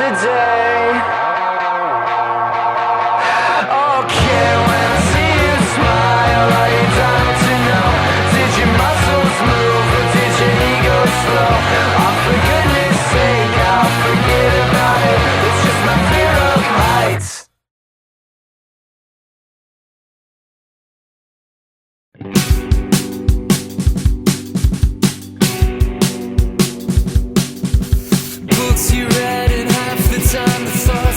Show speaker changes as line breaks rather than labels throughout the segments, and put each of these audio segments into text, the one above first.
today. Okay, when I see you smile, are you dying to know? Did your muscles move or did your ego slow? Oh, for goodness sake, I'll forget about it. It's just my fear of heights. Books you read and half the time the thoughts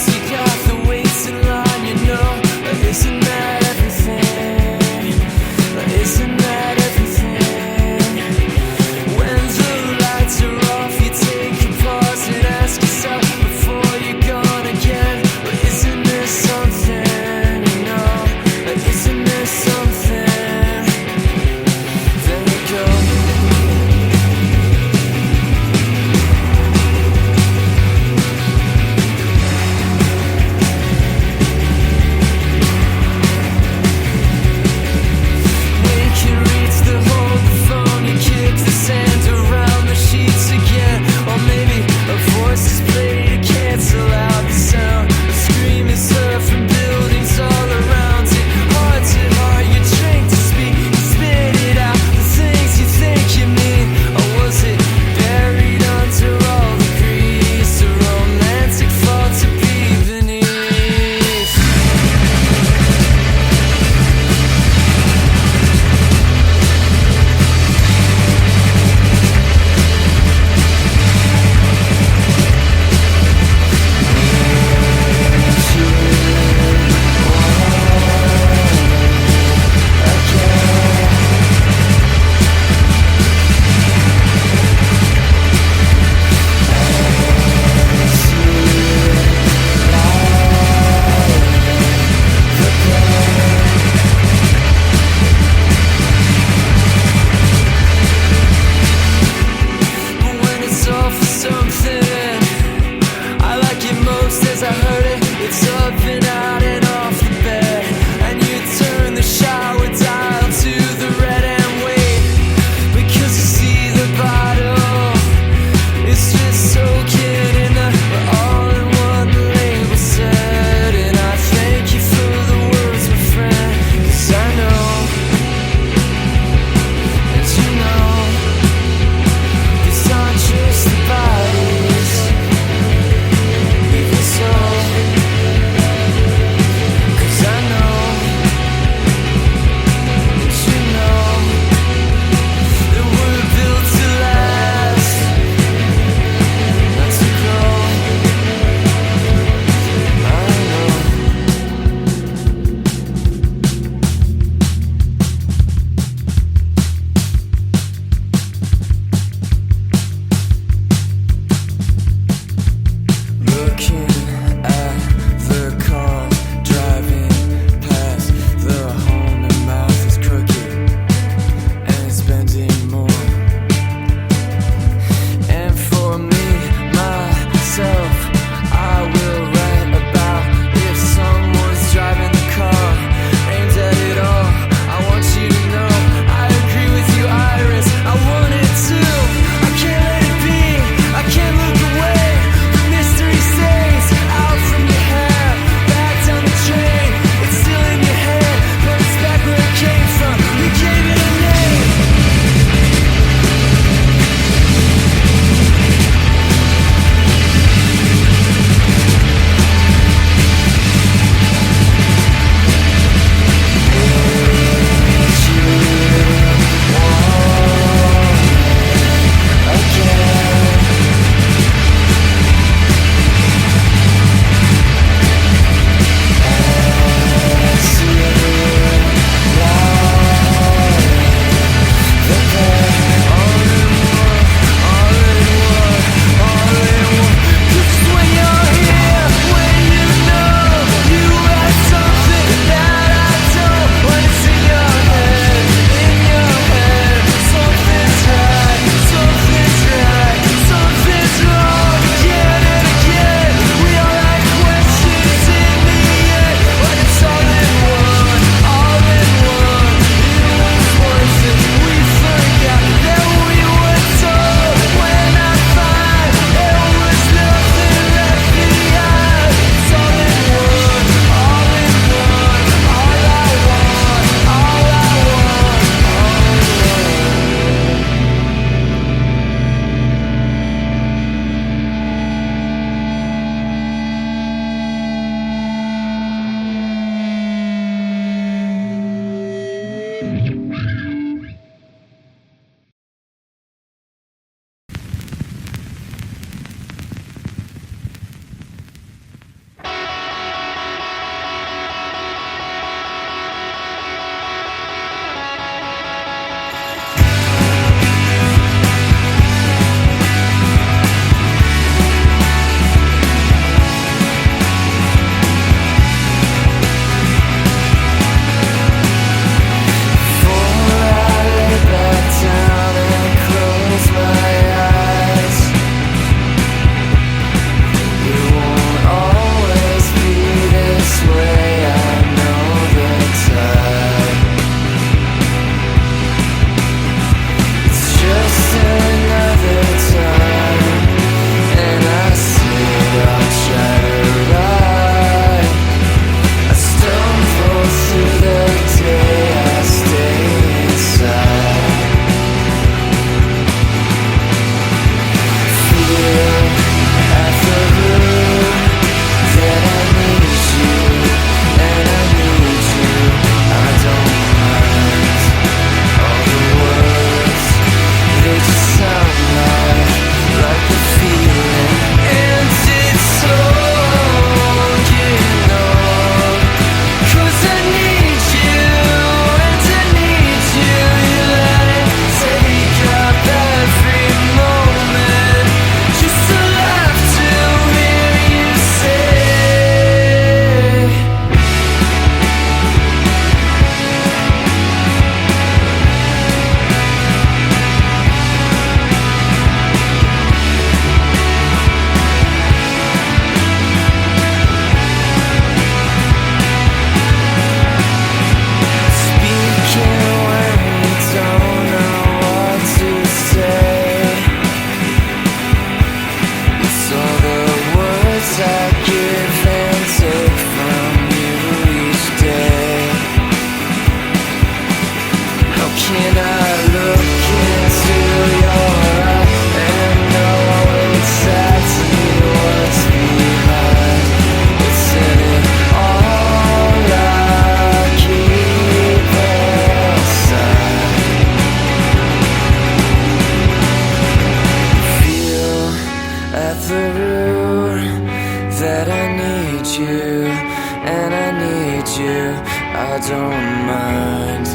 I don't mind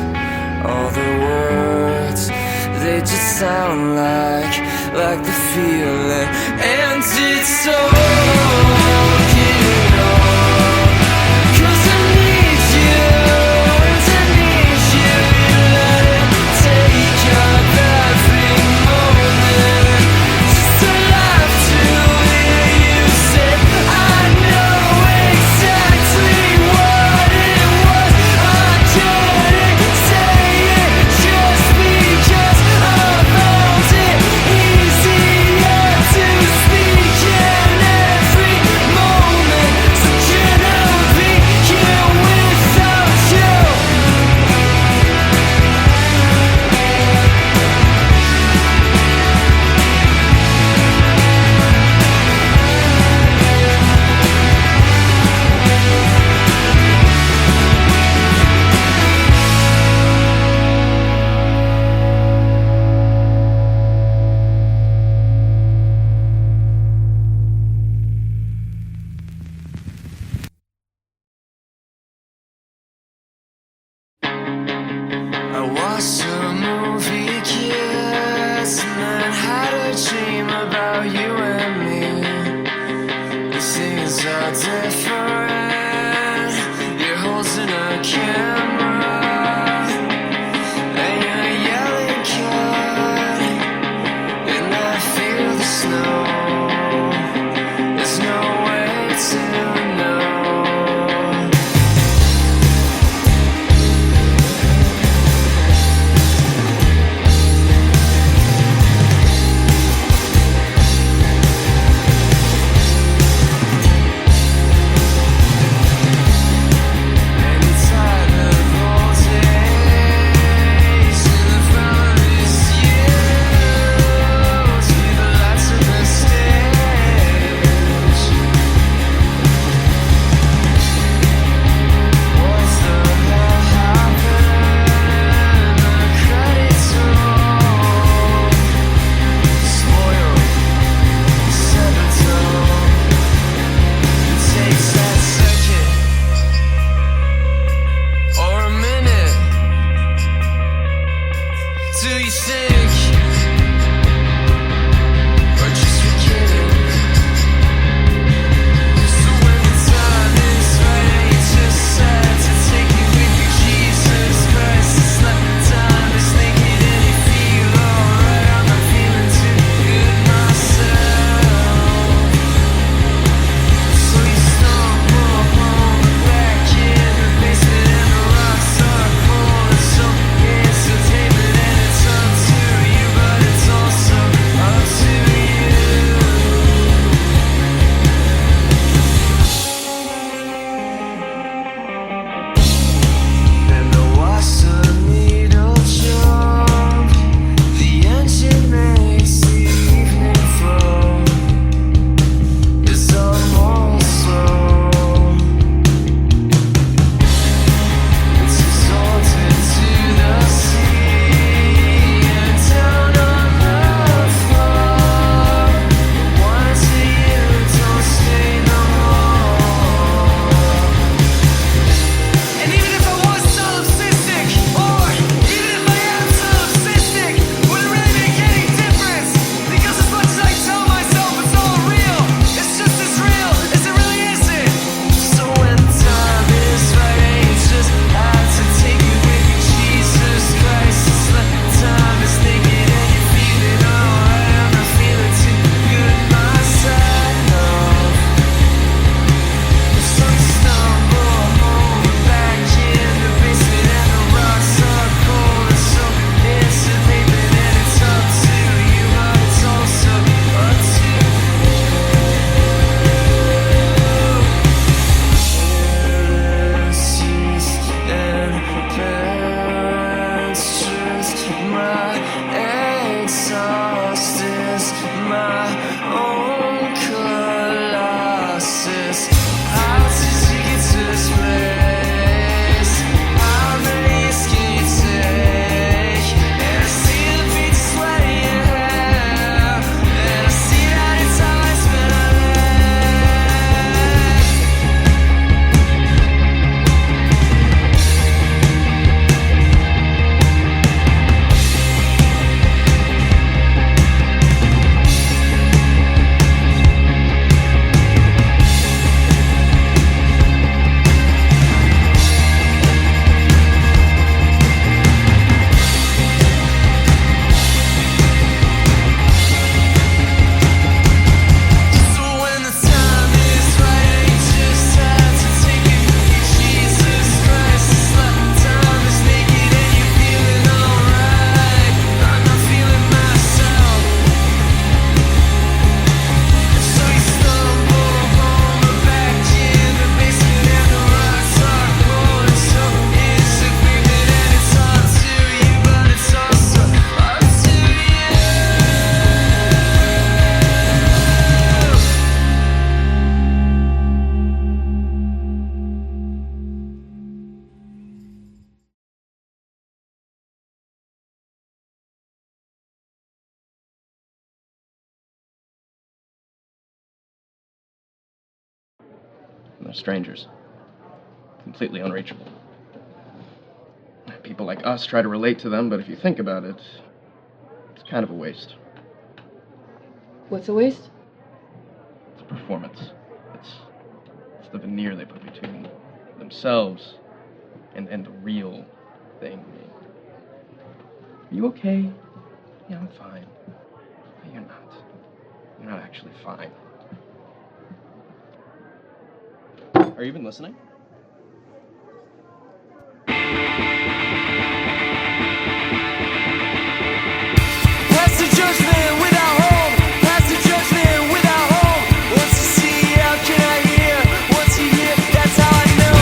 all the words. They just sound like the feeling, and it's so getting on. 'Cause I need you, and I need you. You let it take up every moment. Just to laugh to hear you say, I know exactly what it was. I couldn't say it just because I found it easier to speak in every moment. So can I be here without you? I watched a movie, Kiss, and then had a dream about you and me. The scenes are different. You're holding a camera, and you're yelling cut, and I feel the snow. There's no way to know. Days in the front of this year, see the lights in the
strangers. Completely unreachable. People like us try to relate to them, but if you think about it, it's kind of a waste.
What's a waste?
It's a performance. It's the veneer they put between themselves and the real thing. Are you okay? Yeah, I'm fine. No, you're not. You're not actually fine. Are you even listening?
Past the judgment without home. Past the judgment without home. Once you see, how can I hear? Once you hear, that's how I know.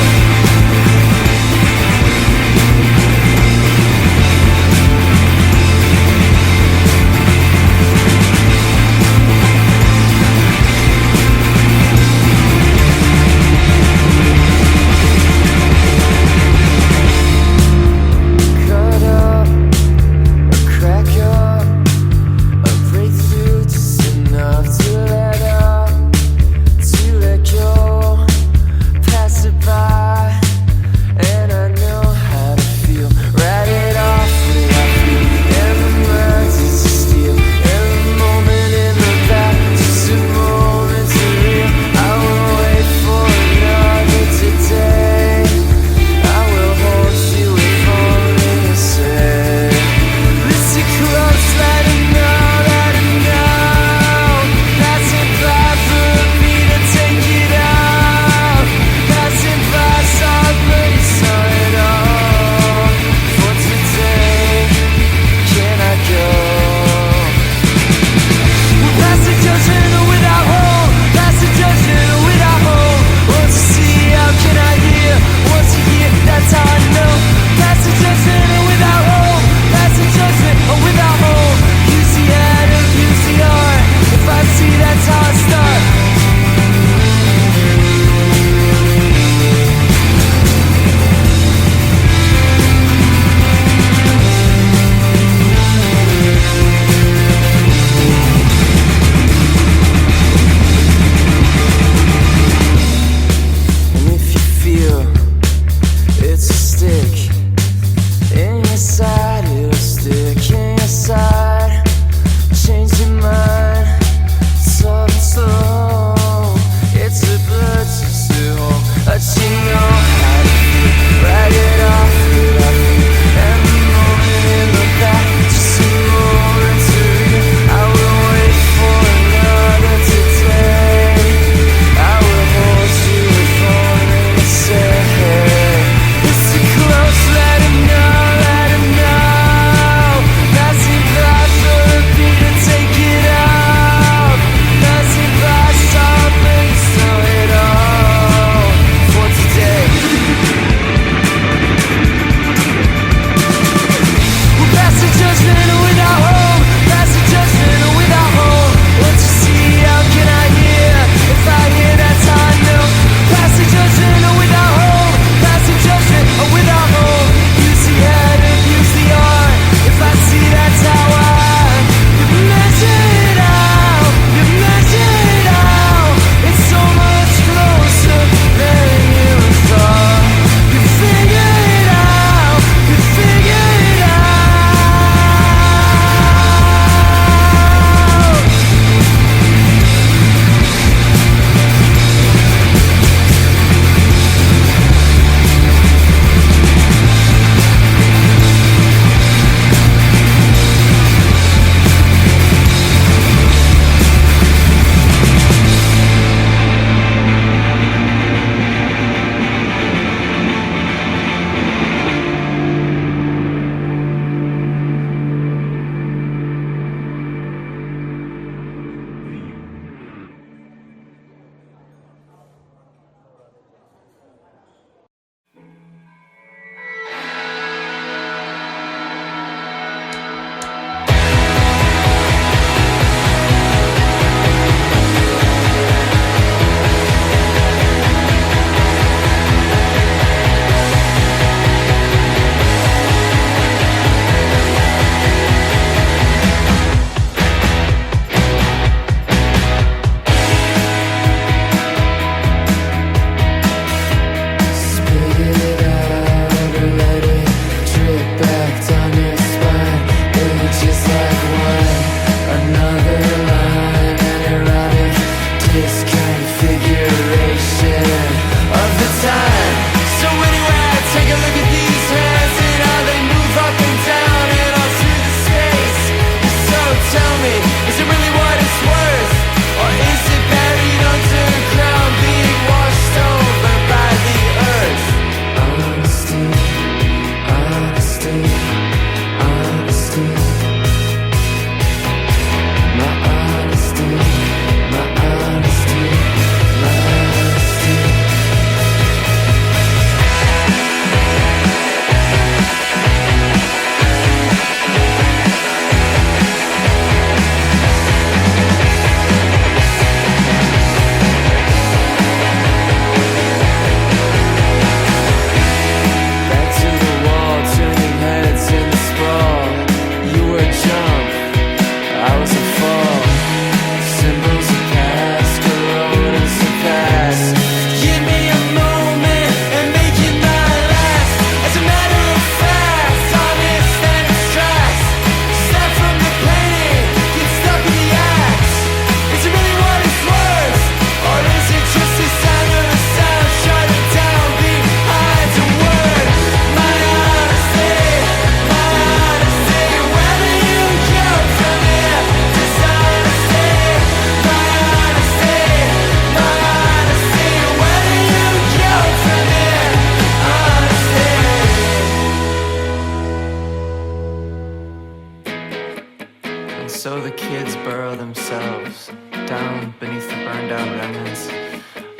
themselves down beneath the burned out remnants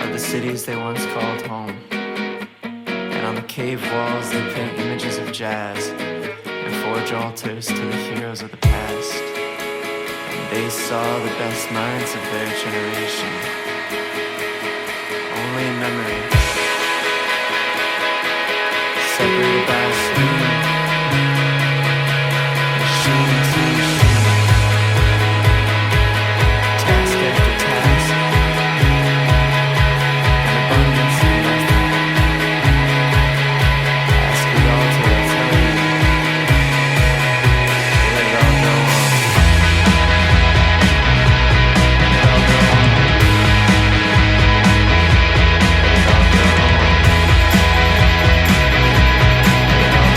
of the cities they once called home. And on the cave walls they paint images of jazz and forge altars to the heroes of the past. And they saw the best minds of their generation only in memory, separated by a screen, machine to machine, task after task, an abundance of nothing. Ask the altar, I'll tell you, let it all go on. Let it all go on. Let it all go on. Let it all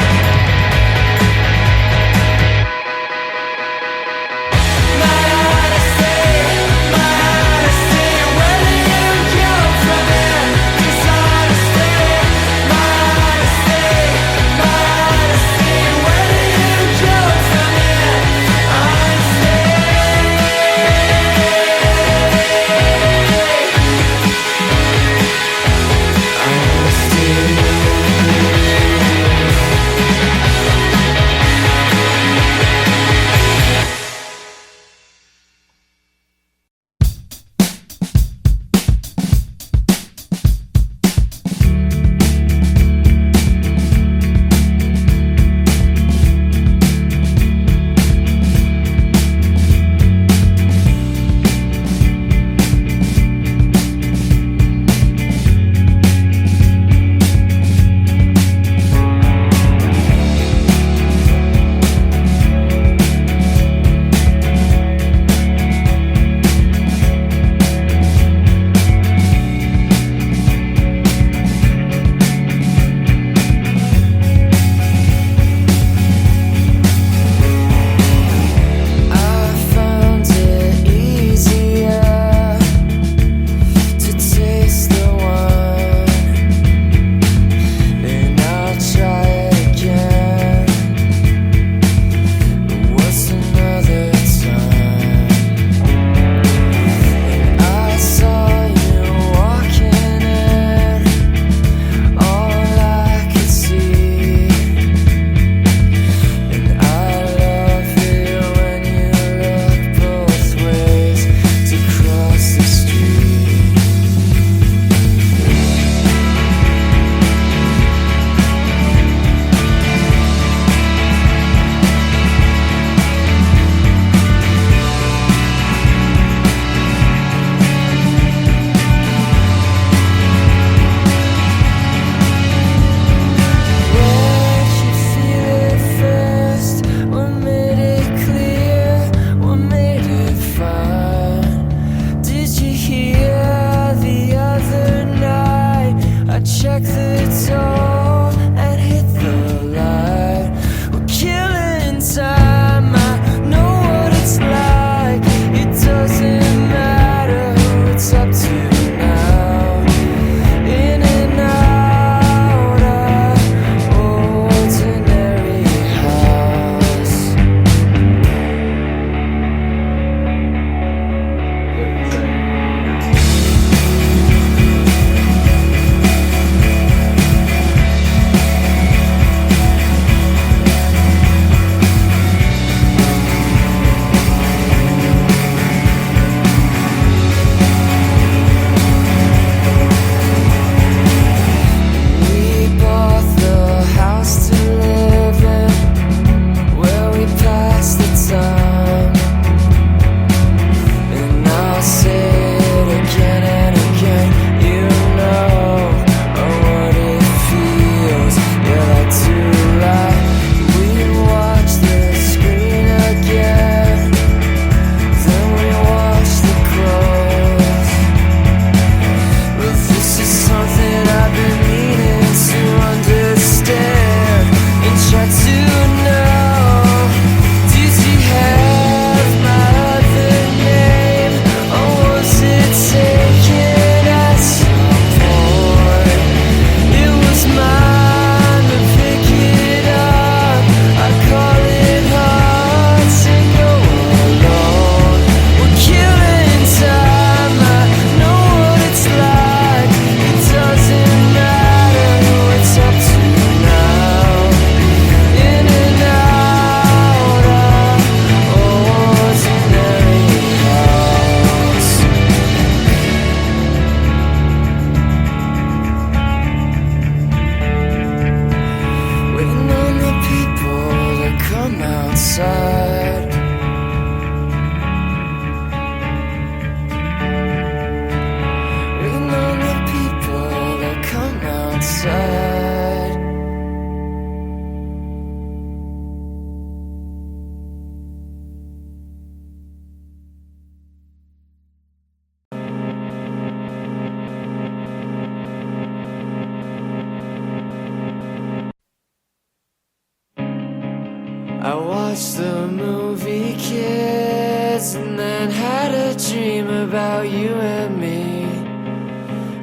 watched the movie Kids, and then had a dream about you and me,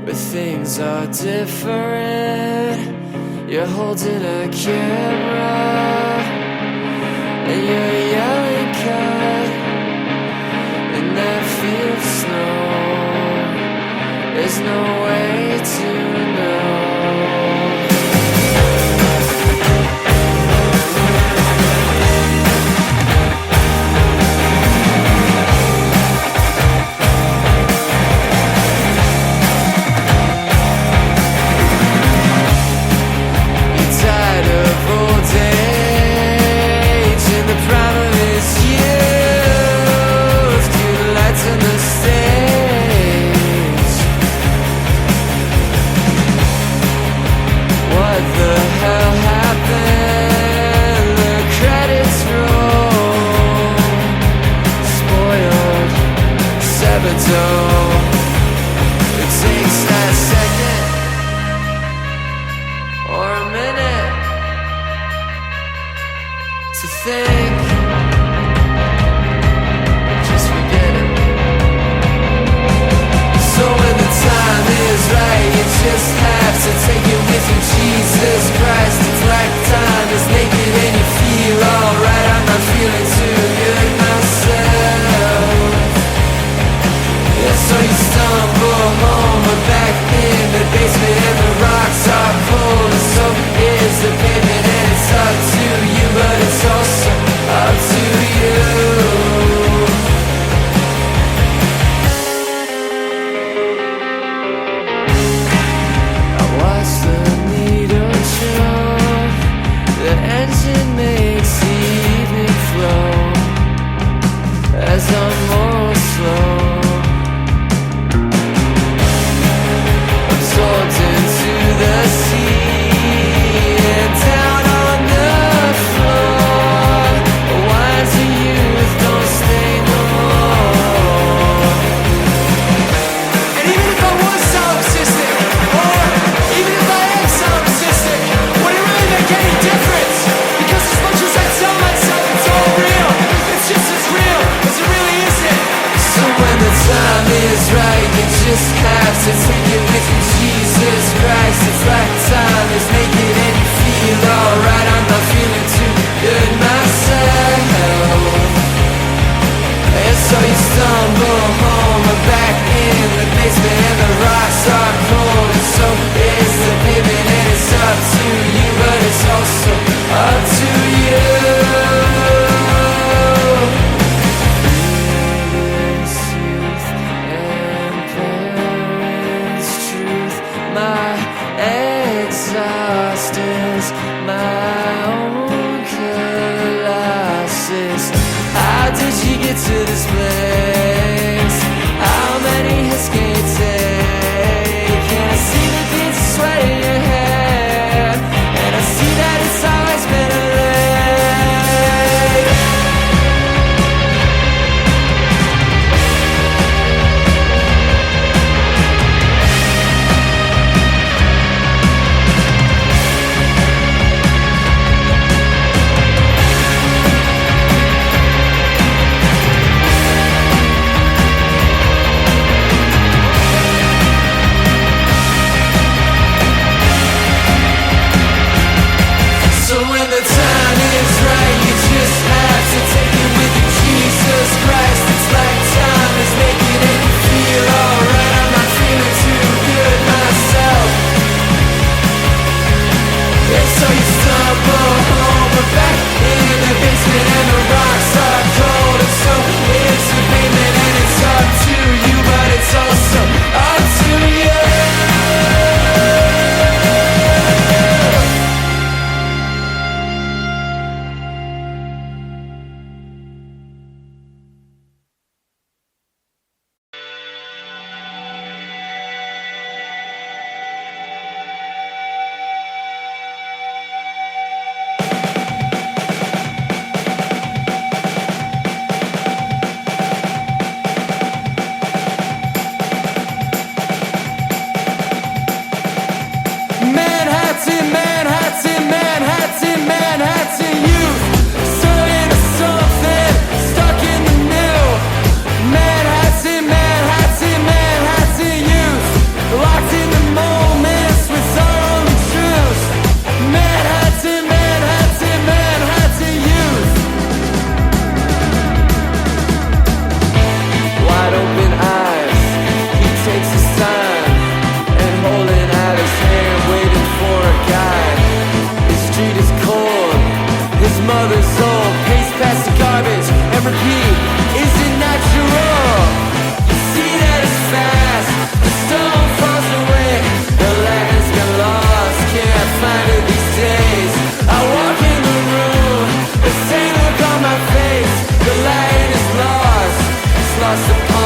where things are different. You're holding a camera, and you're yelling cut in that field of snow. There's no way to know. It takes that second or a minute to think. Just forget it. So when the time is right, you just have to take it with you. Jesus Christ, it's like time is naked and you feel alright. I'm not feeling too good myself. So you stumble home, we're back in the basement and the rocks are cold, and so is the pavement, and it's up to you, but it's also up to you. I watch the needle show, the engine makes the evening flow as I'm more slow. Into the sea and down on the floor. Wise youth don't stay no more. And even if I was solipsistic, or even if I am solipsistic, would it really make any difference? Because as much as I tell myself it's all real, it's just as real as it really isn't. So when the time is right, you just have to take it with you. Jesus Christ, it's like time is naked and you feel alright. I'm not feeling too good myself. And so you stumble home, we're back in the basement and the rocks are cold, and so is the pavement, and it's up to you, but it's also up to you. Fearless youth and parents.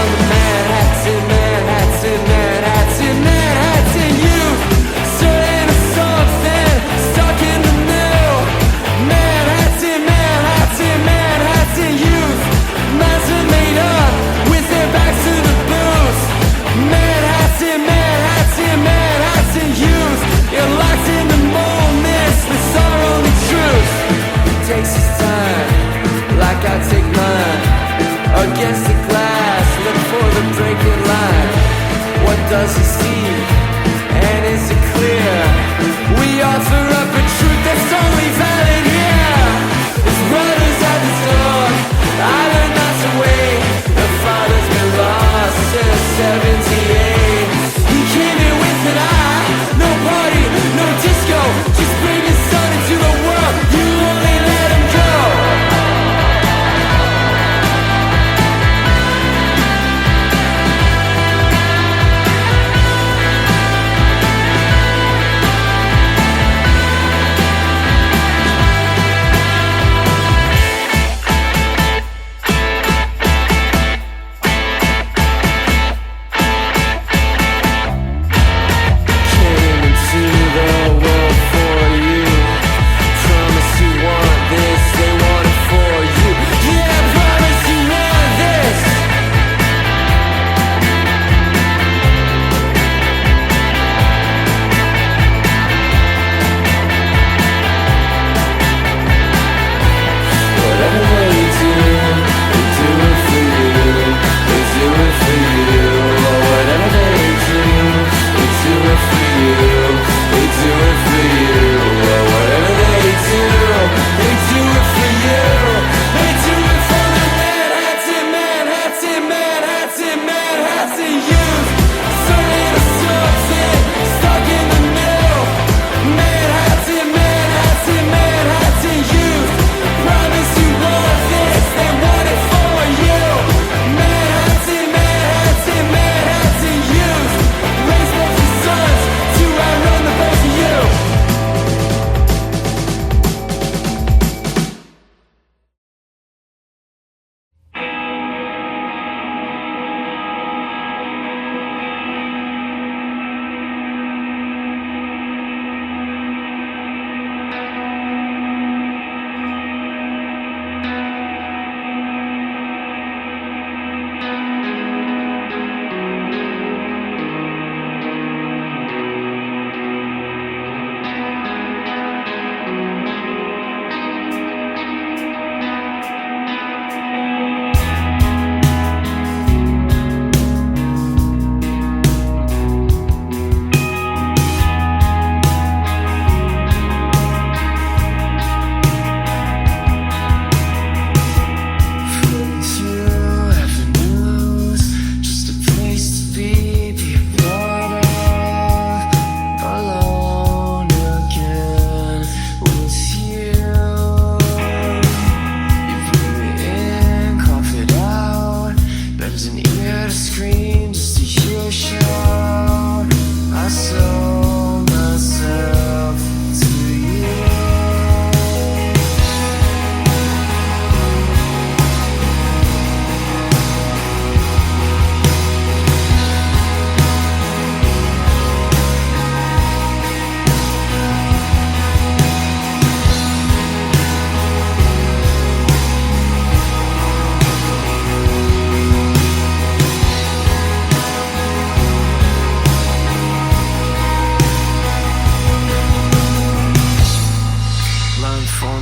on the Manhattan, Manhattan, Manhattan, Manhattan youth, certain of something stuck in the middle. Manhattan, Manhattan, Manhattan youth, minds are made up with their backs to the booth. Manhattan, Manhattan, Manhattan youth, you're locked in the moments, that's our only truth. It takes his time, like I take mine, against the glass, look for the breaking line. What does he see, and is it clear? We offer up a truth that's only valid here. His brother's at the door, I learned not to wait. The father's been lost since 78. He came in with an eye, no party, no disco, just bring his son into the world, you only let him go.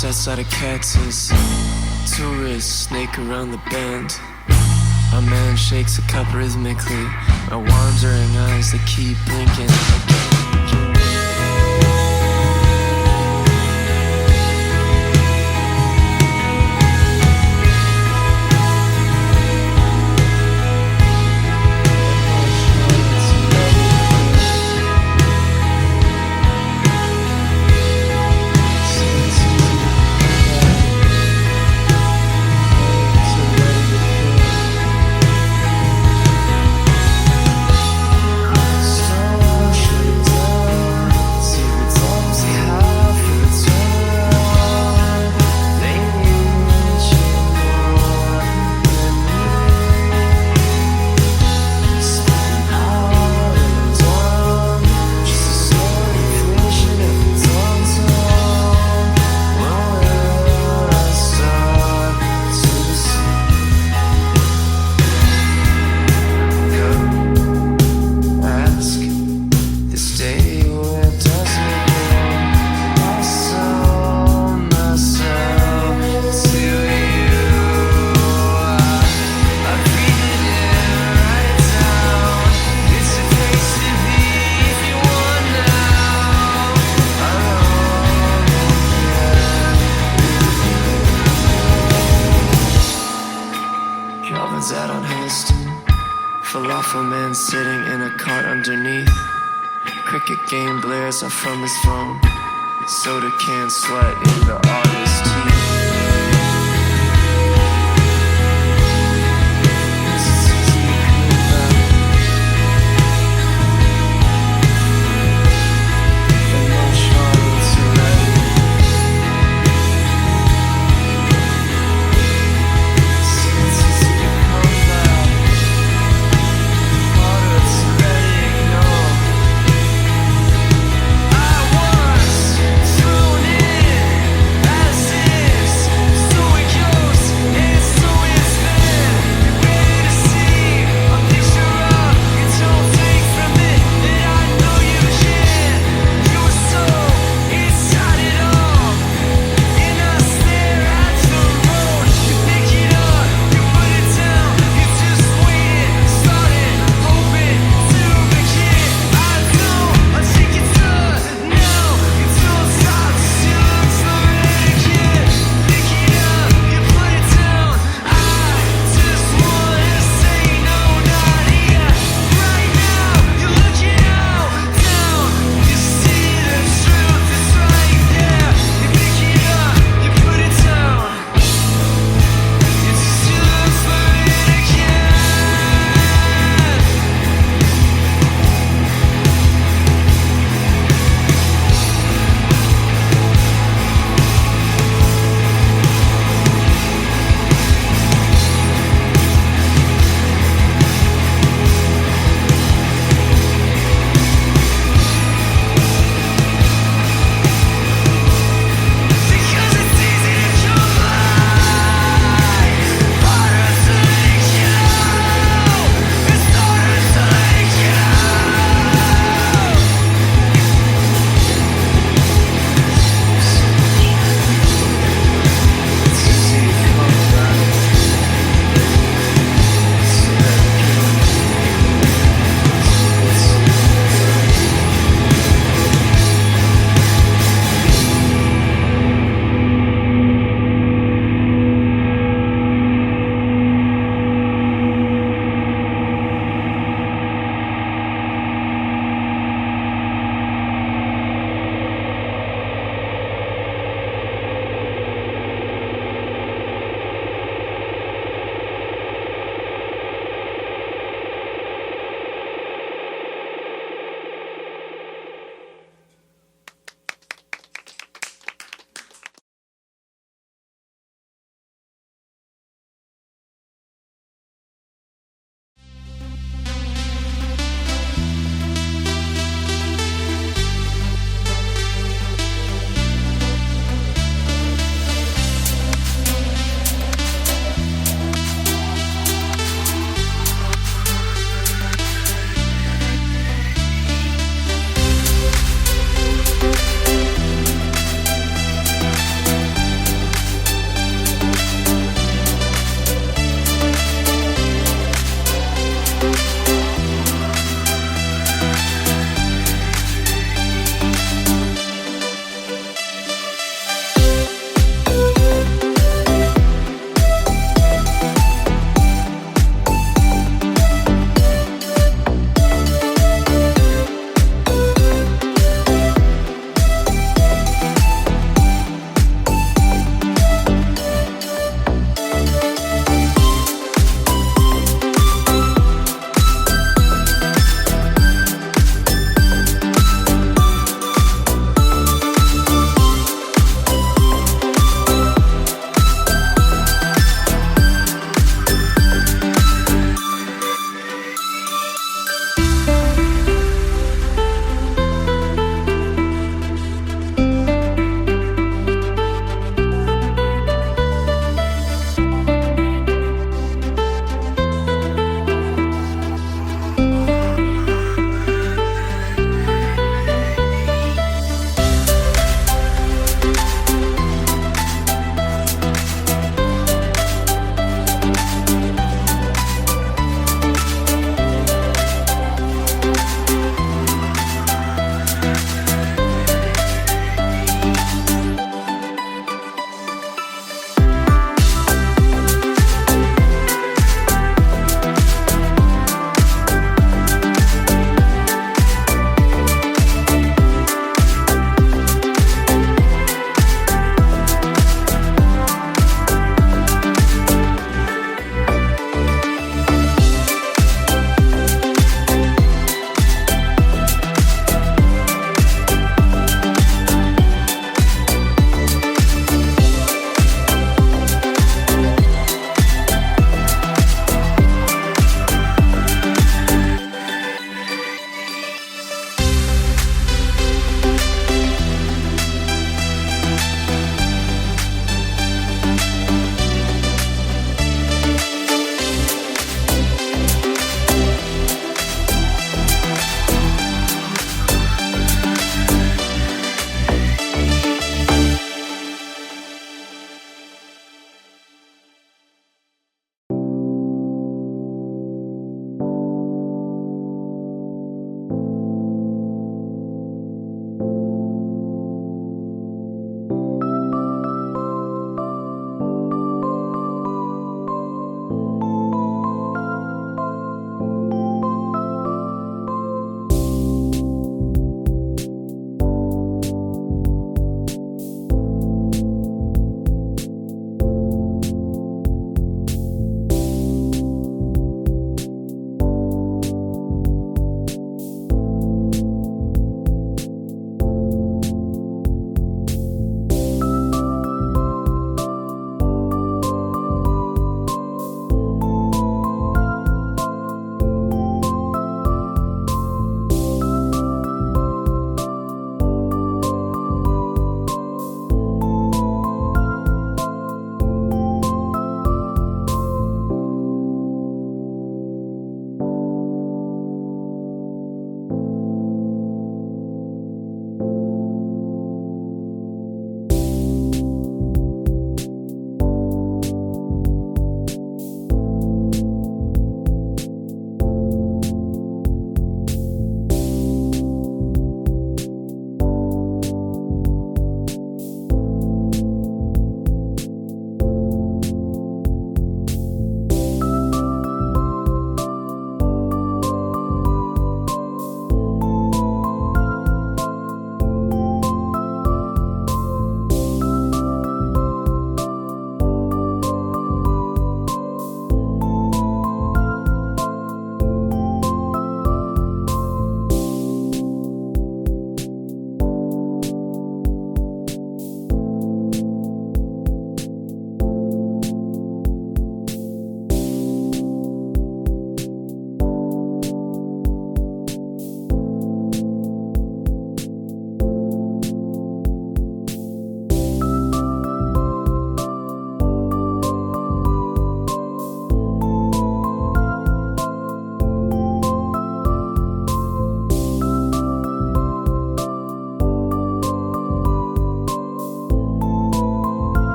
Outside of cactus, tourists snake around the bend. A man shakes a cup rhythmically, my wandering eyes that keep blinking. rifleman sitting in a cart underneath. Cricket game blares up from his phone. Soda can sweat in the audience.